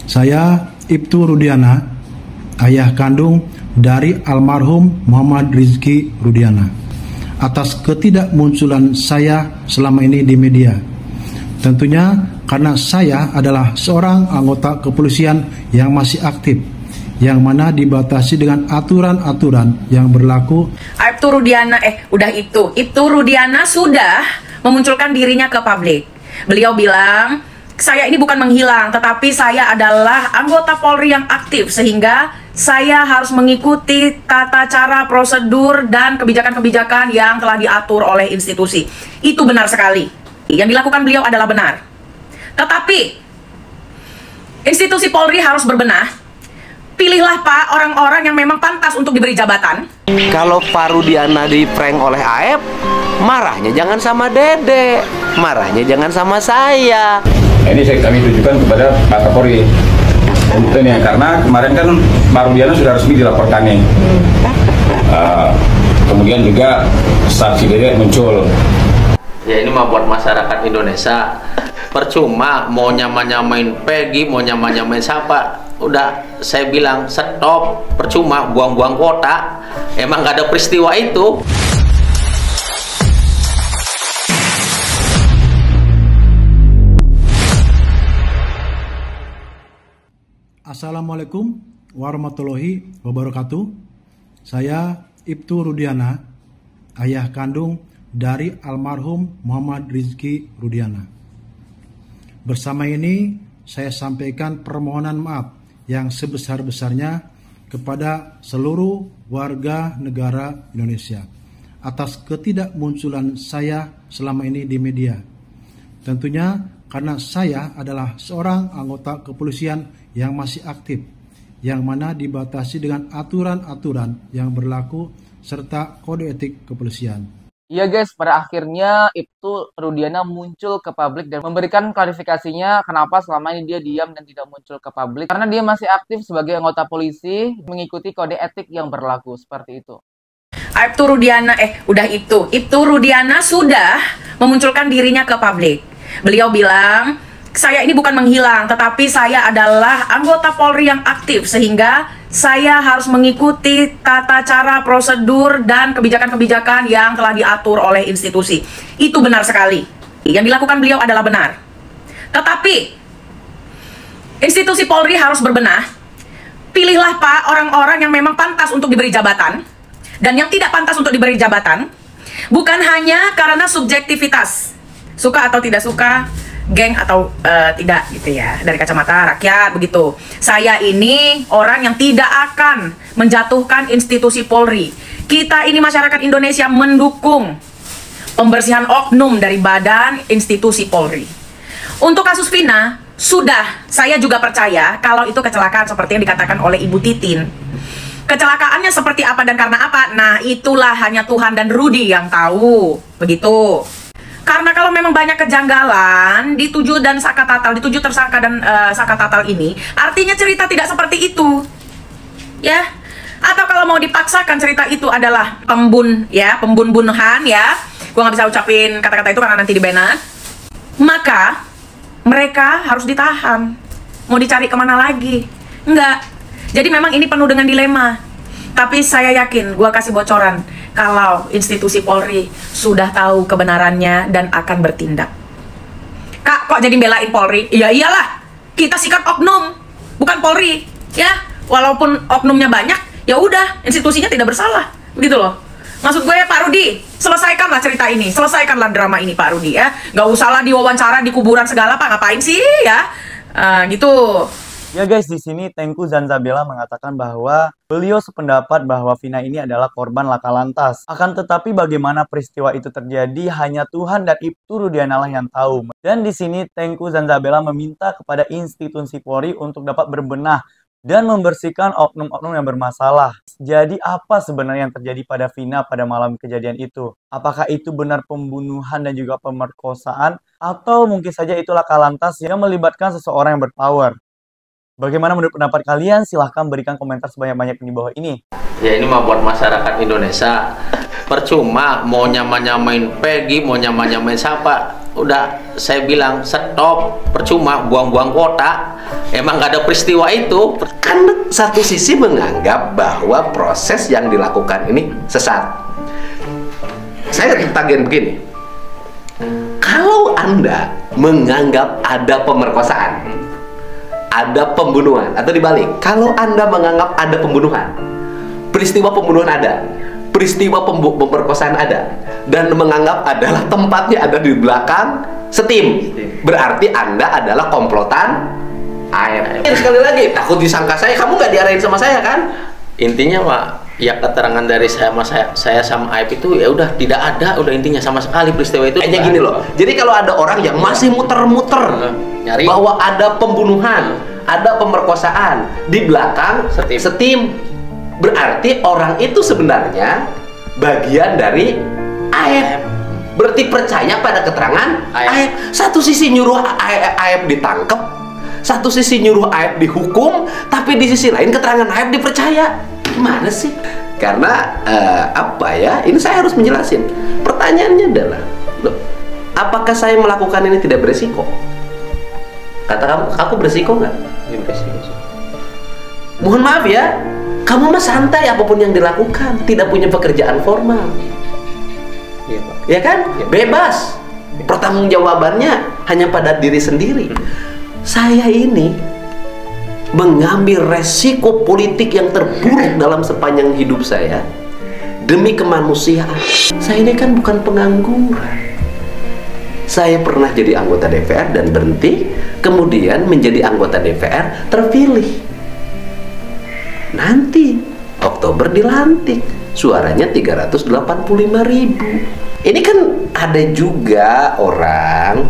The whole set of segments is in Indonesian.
Saya Ibtu Rudiana, ayah kandung dari almarhum Muhammad Rizky Rudiana, atas ketidakmunculan saya selama ini di media. Tentunya karena saya adalah seorang anggota kepolisian yang masih aktif, yang mana dibatasi dengan aturan-aturan yang berlaku. Ibtu Rudiana sudah memunculkan dirinya ke publik. Beliau bilang, saya ini bukan menghilang, tetapi saya adalah anggota Polri yang aktif, sehingga saya harus mengikuti tata cara, prosedur, dan kebijakan-kebijakan yang telah diatur oleh institusi. Itu benar sekali. Yang dilakukan beliau adalah benar. Tetapi, institusi Polri harus berbenah. Pilihlah Pak orang-orang yang memang pantas untuk diberi jabatan. Kalau Pak Rudiana di-prank oleh Aep, marahnya jangan sama Dede, marahnya jangan sama saya. Ini kami tujukan kepada Pak Kapolri. Tentunya karena kemarin kan Pak Rudiana sudah resmi dilaporkan nih. Kemudian juga saksi Dede muncul. Ya ini mah buat masyarakat Indonesia. Percuma mau nyamain Peggy, mau nyamain siapa. Udah saya bilang stop, percuma buang-buang kota. Emang gak ada peristiwa itu. Assalamualaikum warahmatullahi wabarakatuh. Saya Ibtu Rudiana, ayah kandung dari almarhum Muhammad Rizky Rudiana. Bersama ini saya sampaikan permohonan maaf yang sebesar-besarnya kepada seluruh warga negara Indonesia atas ketidakmunculan saya selama ini di media. Tentunya karena saya adalah seorang anggota kepolisian yang masih aktif, yang mana dibatasi dengan aturan-aturan yang berlaku serta kode etik kepolisian. Iya guys, pada akhirnya Ibtu Rudiana muncul ke publik dan memberikan klarifikasinya kenapa selama ini dia diam dan tidak muncul ke publik. Karena dia masih aktif sebagai anggota polisi mengikuti kode etik yang berlaku, seperti itu. Ibtu Rudiana sudah memunculkan dirinya ke publik. Beliau bilang, saya ini bukan menghilang, tetapi saya adalah anggota Polri yang aktif, sehingga saya harus mengikuti tata cara, prosedur, dan kebijakan-kebijakan yang telah diatur oleh institusi. Itu benar sekali. Yang dilakukan beliau adalah benar. Tetapi, institusi Polri harus berbenah. Pilihlah Pak orang-orang yang memang pantas untuk diberi jabatan, dan yang tidak pantas untuk diberi jabatan, bukan hanya karena subjektivitas, suka atau tidak suka, geng atau tidak gitu ya, dari kacamata rakyat begitu. Saya ini orang yang tidak akan menjatuhkan institusi Polri. Kita ini masyarakat Indonesia mendukung pembersihan oknum dari badan institusi Polri. Untuk kasus Vina, saya juga percaya kalau itu kecelakaan seperti yang dikatakan oleh Ibu Titin. Kecelakaannya seperti apa dan karena apa? Nah, itulah hanya Tuhan dan Rudy yang tahu. Begitu. Karena kalau memang banyak kejanggalan di tujuh tersangka dan saka tatal ini, artinya cerita tidak seperti itu, ya. Atau kalau mau dipaksakan cerita itu adalah pembunuhan, ya. Gua nggak bisa ucapin kata-kata itu karena nanti dibanat. Maka mereka harus ditahan. Mau dicari kemana lagi? Enggak. Jadi memang ini penuh dengan dilema. Tapi saya yakin, gua kasih bocoran, kalau institusi Polri sudah tahu kebenarannya dan akan bertindak. Kak, kok jadi belain Polri? Ya iyalah, kita sikat oknum, bukan Polri, ya. Walaupun oknumnya banyak, ya udah, institusinya tidak bersalah, begitu loh. Maksud gue, Pak Rudi, selesaikanlah cerita ini, selesaikanlah drama ini, Pak Rudi, ya. Gak usahlah diwawancara di kuburan segala, Pak, ngapain sih, ya? Gitu. Ya guys, di sini Tengku Zanzabela mengatakan bahwa beliau sependapat bahwa Vina ini adalah korban laka lantas. Akan tetapi bagaimana peristiwa itu terjadi hanya Tuhan dan Ibtu Rudiana lah yang tahu. Dan di sini Tengku Zanzabela meminta kepada institusi Polri untuk dapat berbenah dan membersihkan oknum-oknum yang bermasalah. Jadi apa sebenarnya yang terjadi pada Vina pada malam kejadian itu? Apakah itu benar pembunuhan dan juga pemerkosaan? Atau mungkin saja itu laka lantas yang melibatkan seseorang yang berpower? Bagaimana menurut pendapat kalian? Silahkan berikan komentar sebanyak-banyaknya di bawah ini. Ya ini mah buat masyarakat Indonesia. Percuma mau nyamain Peggy, mau nyamain siapa. udah saya bilang stop, percuma buang-buang kota. Emang gak ada peristiwa itu. Kan satu sisi menganggap bahwa proses yang dilakukan ini sesat. Saya tagihan begini, kalau Anda menganggap ada pemerkosaan, ada pembunuhan, atau dibalik, kalau Anda menganggap ada pembunuhan, peristiwa pembunuhan ada, peristiwa pemerkosaan ada, dan menganggap adalah tempatnya ada di belakang setim, berarti Anda adalah komplotan AF. Sekali lagi, takut disangka saya, kamu nggak diarahin sama saya kan? Intinya Pak, ya keterangan dari saya sama AF itu ya udah tidak ada, udah intinya sama sekali peristiwa itu. Kayaknya gini loh. Jadi kalau ada orang yang masih muter-muter nyari bahwa ada pembunuhan, ada pemerkosaan di belakang setim, berarti orang itu sebenarnya bagian dari AF. Berarti percaya pada keterangan AF. Satu sisi nyuruh AF ditangkap, satu sisi nyuruh AF dihukum, tapi di sisi lain keterangan AF dipercaya. Gimana sih? Karena apa ya? Ini saya harus menjelasin. Pertanyaannya adalah, loh, apakah saya melakukan ini tidak beresiko? Kata kamu, aku beresiko nggak? beresiko. Mohon maaf ya, kamu mah santai apapun yang dilakukan, tidak punya pekerjaan formal. Iya Pak. Ya kan? Bebas. Pertanggungjawabannya hanya pada diri sendiri. Saya ini mengambil resiko politik yang terburuk dalam sepanjang hidup saya demi kemanusiaan. Saya ini kan bukan pengangguran. Saya pernah jadi anggota DPR dan berhenti, kemudian menjadi anggota DPR terpilih. Nanti Oktober dilantik, suaranya 385.000. Ini kan ada juga orang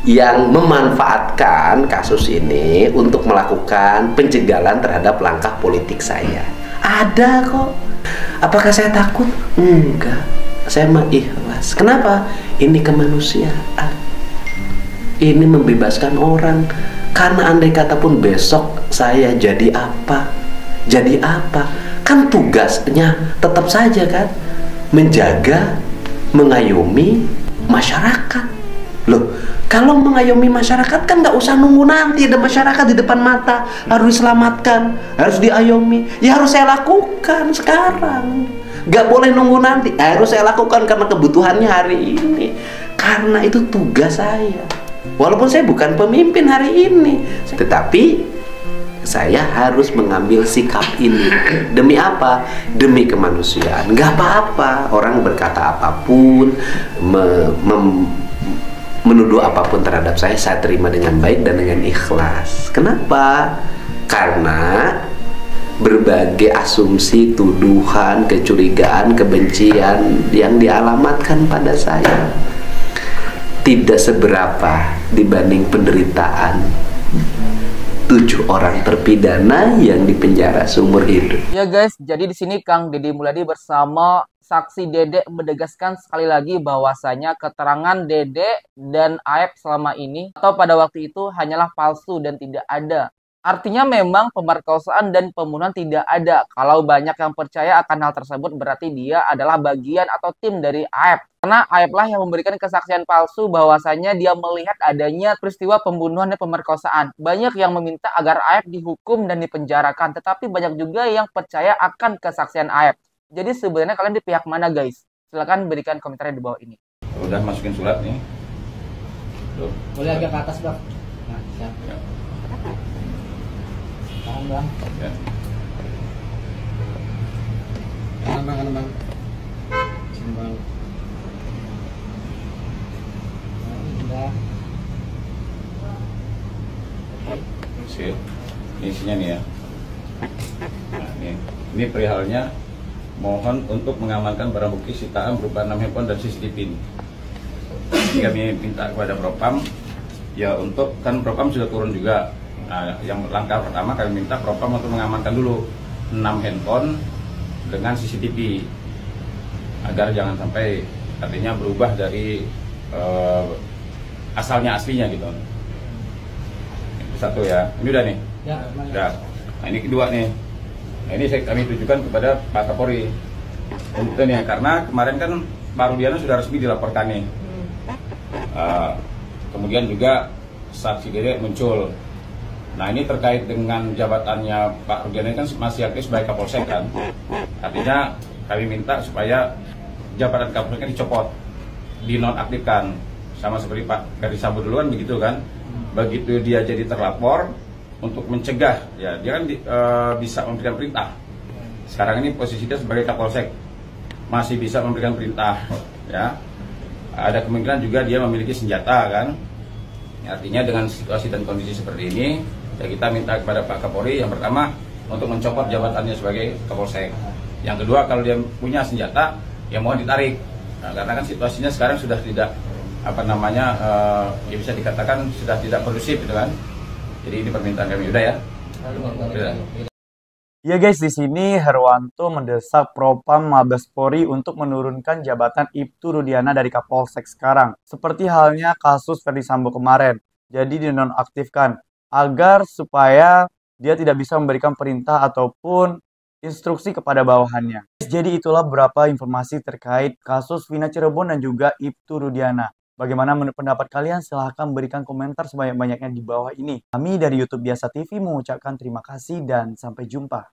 yang memanfaatkan kasus ini untuk melakukan penjagalan terhadap langkah politik saya. Ada kok. Apakah saya takut? Enggak. Saya mah ikhlas. Kenapa? Ini kemanusiaan. Ini membebaskan orang. Karena andai kata pun besok saya jadi apa? Jadi apa? Kan tugasnya tetap saja kan menjaga, mengayomi masyarakat. Loh, kalau mengayomi masyarakat kan nggak usah nunggu nanti ada masyarakat di depan mata harus diselamatkan, harus diayomi. Ya harus saya lakukan sekarang. Nggak boleh nunggu nanti. Harus saya lakukan karena kebutuhannya hari ini. Karena itu tugas saya. Walaupun saya bukan pemimpin hari ini, tetapi saya harus mengambil sikap ini. Demi apa? Demi kemanusiaan. Nggak apa-apa orang berkata apapun, menuduh apapun terhadap saya terima dengan baik dan dengan ikhlas. Kenapa? Karena berbagai asumsi, tuduhan, kecurigaan, kebencian yang dialamatkan pada saya tidak seberapa dibanding penderitaan 7 orang terpidana yang dipenjara seumur hidup. Ya guys, jadi di sini Kang Deddy Mulyadi bersama saksi Dede menegaskan sekali lagi bahwasanya keterangan Dede dan AF selama ini atau pada waktu itu hanyalah palsu dan tidak ada. Artinya memang pemerkosaan dan pembunuhan tidak ada. Kalau banyak yang percaya akan hal tersebut berarti dia adalah bagian atau tim dari AF. Karena AF lah yang memberikan kesaksian palsu bahwasanya dia melihat adanya peristiwa pembunuhan dan pemerkosaan. Banyak yang meminta agar AF dihukum dan dipenjarakan, tetapi banyak juga yang percaya akan kesaksian AF. Jadi sebenarnya kalian di pihak mana guys? Silahkan berikan komentarnya di bawah ini. Udah masukin surat nih. Tuh. Boleh agak ke atas bang. Nah, siap. Ya. Tahan bang. Ya. Tahan bang. Simbang. Nah, udah. Ini isinya nih ya. Nah, ini perihalnya. Mohon untuk mengamankan barang bukti sitaan berupa 6 handphone dan CCTV ini. Kami minta kepada Propam, ya untuk, kan Propam sudah turun juga. Nah, yang langkah pertama kami minta Propam untuk mengamankan dulu 6 handphone dengan CCTV agar jangan sampai artinya berubah dari asalnya aslinya gitu. Itu satu ya. Ini udah nih. Ya, udah. Nah ini kedua nih. Nah ini kami tujukan kepada Pak Kapolri. Untuk ini karena kemarin kan Pak Rudiana sudah resmi dilaporkan nih Kemudian juga saksi Dede muncul. Nah, ini terkait dengan jabatannya Pak Rudiana kan masih aktif sebagai Kapolsek kan. Artinya kami minta supaya jabatan Kapolseknya dicopot, dinonaktifkan, sama seperti Pak Ferdi Sambo dulu kan begitu kan. Begitu dia jadi terlapor untuk mencegah, ya dia kan bisa memberikan perintah. Sekarang ini posisi dia sebagai Kapolsek, masih bisa memberikan perintah, ya. Ada kemungkinan juga dia memiliki senjata kan. Artinya dengan situasi dan kondisi seperti ini, ya kita minta kepada Pak Kapolri yang pertama untuk mencopot jabatannya sebagai Kapolsek. Yang kedua, kalau dia punya senjata, ya mohon ditarik. Nah, karena kan situasinya sekarang sudah tidak ya bisa dikatakan sudah tidak kondusif gitu kan. Jadi ini permintaan kami, udah ya. Udah. Ya guys, di sini Herwanto mendesak Propam Mabes Polri untuk menurunkan jabatan Ibtu Rudiana dari Kapolsek sekarang. Seperti halnya kasus Ferdi Sambo kemarin. Jadi dinonaktifkan agar supaya dia tidak bisa memberikan perintah ataupun instruksi kepada bawahannya. Jadi itulah beberapa informasi terkait kasus Vina Cirebon dan juga Ibtu Rudiana. Bagaimana menurut pendapat kalian? Silahkan berikan komentar sebanyak-banyaknya di bawah ini. Kami dari YouTube Biasa TV mengucapkan terima kasih dan sampai jumpa.